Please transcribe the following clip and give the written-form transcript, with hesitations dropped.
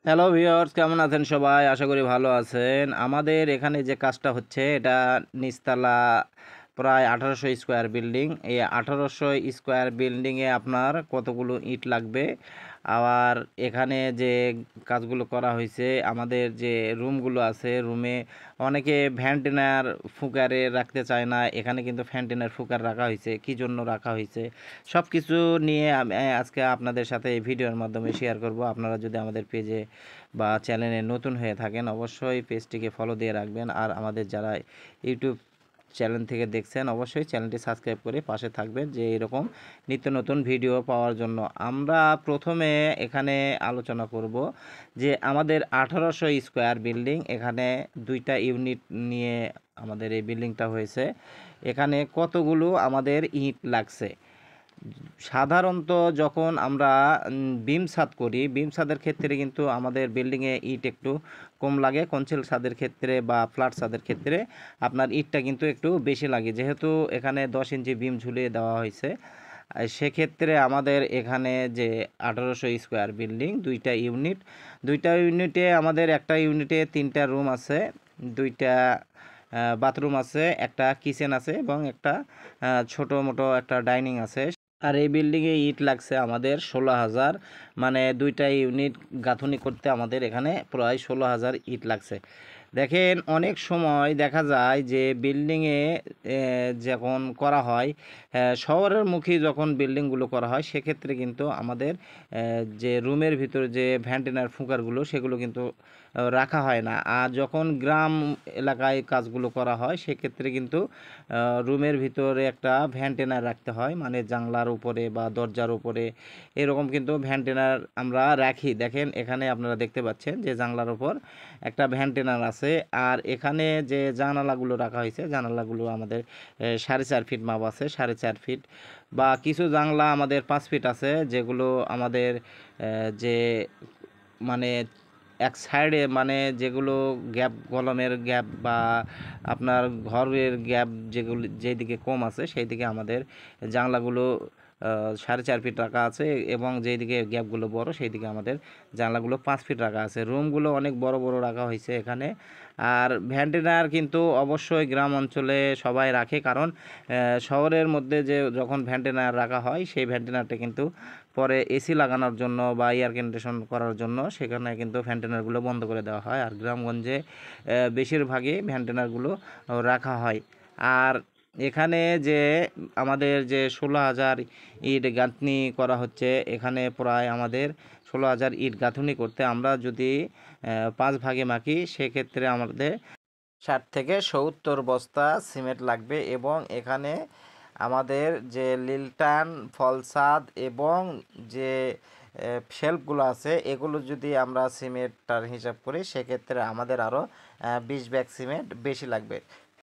Hello viewers, কেমন আছেন সবাই? আশা করি ভালো আছেন। আমাদের এখানে যে কাজটা হচ্ছে এটা নিচতলা প্রায় 1800 স্কোয়ার বিল্ডিং। এই 1800 স্কোয়ার বিল্ডিংয়ে আপনার কতগুলো ইট লাগবে? আবার এখানে যে কাজগুলো করা হয়েছে, আমাদের যে রুমগুলো আছে, রুমে অনেকে ভ্যান্টিনার ফুকারে রাখতে চায় না। এখানে কিন্তু ভ্যান্টিনার ফুকার রাখা হয়েছে। কী জন্য রাখা হয়েছে? সব কিছু নিয়ে আমি আজকে আপনাদের সাথে এই ভিডিওর মাধ্যমে শেয়ার করব। আপনারা যদি আমাদের পেজে বা চ্যানেলে নতুন হয়ে থাকেন অবশ্যই পেজটিকে ফলো দিয়ে রাখবেন। আর আমাদের যারা ইউটিউব চ্যানেল থেকে দেখছেন অবশ্যই চ্যানেলটি সাবস্ক্রাইব করে পাশে থাকবেন, যে এরকম নিত্য নতুন ভিডিও পাওয়ার জন্য। আমরা প্রথমে এখানে আলোচনা করব যে আমাদের 1800 স্কোয়ার বিল্ডিং, এখানে দুইটা ইউনিট নিয়ে আমাদের এই বিল্ডিংটা হয়েছে। এখানে কতগুলো আমাদের ইট লাগছে? সাধারণত যখন আমরা বিম ছাদ করি, বিম ছাদের ক্ষেত্রে কিন্তু আমাদের বিল্ডিংয়ে ইট একটু কম লাগে। কনসিল ছাদের ক্ষেত্রে বা ফ্ল্যাট ছাদের ক্ষেত্রে আপনার ইটটা কিন্তু একটু বেশি লাগে, যেহেতু এখানে 10 ইঞ্চি বিম ঝুলিয়ে দেওয়া হয়েছে। সেক্ষেত্রে আমাদের এখানে যে 1800 স্কোয়ার বিল্ডিং, দুইটা ইউনিটে আমাদের একটা ইউনিটে 3টা রুম আছে, দুইটা বাথরুম আছে, একটা কিচেন আছে এবং একটা ছোটো মোটো একটা ডাইনিং আছে। আর এই বিল্ডিংয়ে ইট লাগছে আমাদের 16,000, মানে দুইটা ইউনিট গাঁথুনি করতে আমাদের এখানে প্রায় 16,000 ইট লাগছে। দেখেন, অনেক সময় দেখা যায় যে বিল্ডিংয়ে যখন করা হয়, শহরের মুখী যখন বিল্ডিংগুলো করা হয়, সেক্ষেত্রে কিন্তু আমাদের যে রুমের ভিতরে যে ভ্যান্টিনার ফুঁকারগুলো সেগুলো কিন্তু রাখা হয় না। আর যখন গ্রাম এলাকায় কাজগুলো করা হয় সেক্ষেত্রে কিন্তু রুমের ভিতরে একটা ভ্যান্টিনার রাখতে হয়, মানে জানলার উপরে বা দরজার উপরে এরকম কিন্তু ভ্যান্টিনার আমরা রাখি। দেখেন, এখানে আপনারা দেখতে পাচ্ছেন যে জানলার উপর একটা ভ্যান্টিনার আছে। আর এখানে যে জানালাগুলো রাখা হয়েছে, জানালাগুলো আমাদের 4.5 ফিট মাপ আছে, 4.5 ফিট, বা কিছু জানলা আমাদের 5 ফিট আছে, যেগুলো আমাদের যে মানে এক সাইডে, মানে যেগুলো গ্যাপ, কলমের গ্যাপ বা আপনার ঘরের গ্যাপ যেগুলো যেদিকে কম আছে সেই দিকে আমাদের জানলাগুলো 4.5 ফিট রাখা আছে, এবং যেদিকে গ্যাপগুলো বড় সেই দিকে আমাদের জানলাগুলো 5 ফিট রাখা আছে। রুমগুলো অনেক বড় বড় রাখা হয়েছে এখানে। আর ভ্যান্টিনার কিন্তু অবশ্যই গ্রাম অঞ্চলে সবাই রাখে, কারণ শহরের মধ্যে যে যখন ভ্যান্টিনার রাখা হয় সেই ভ্যান্টিনারটা কিন্তু পরে এসি লাগানোর জন্য বা এয়ার কন্ডিশন করার জন্য সেখানে কিন্তু ভ্যান্টিনারগুলো বন্ধ করে দেওয়া হয়। আর গ্রামগঞ্জে বেশিরভাগই ভ্যান্টিনারগুলো রাখা হয়। আর এখানে যে আমাদের যে 16,000 ইট গাঁথনি করা হচ্ছে, এখানে প্রায় আমাদের 16,000 ইট গাঁথনি করতে আমরা যদি 5 ভাগে মাখি, সেক্ষেত্রে আমাদের 60 থেকে 70 বস্তা সিমেন্ট লাগবে। এবং এখানে আমাদের যে লিল্টান, ফলসাদ এবং যে শেল্ফগুলো আছে, এগুলো যদি আমরা সিমেন্টটার হিসাব করি সেক্ষেত্রে আমাদের আরও 20 ব্যাগ সিমেন্ট বেশি লাগবে।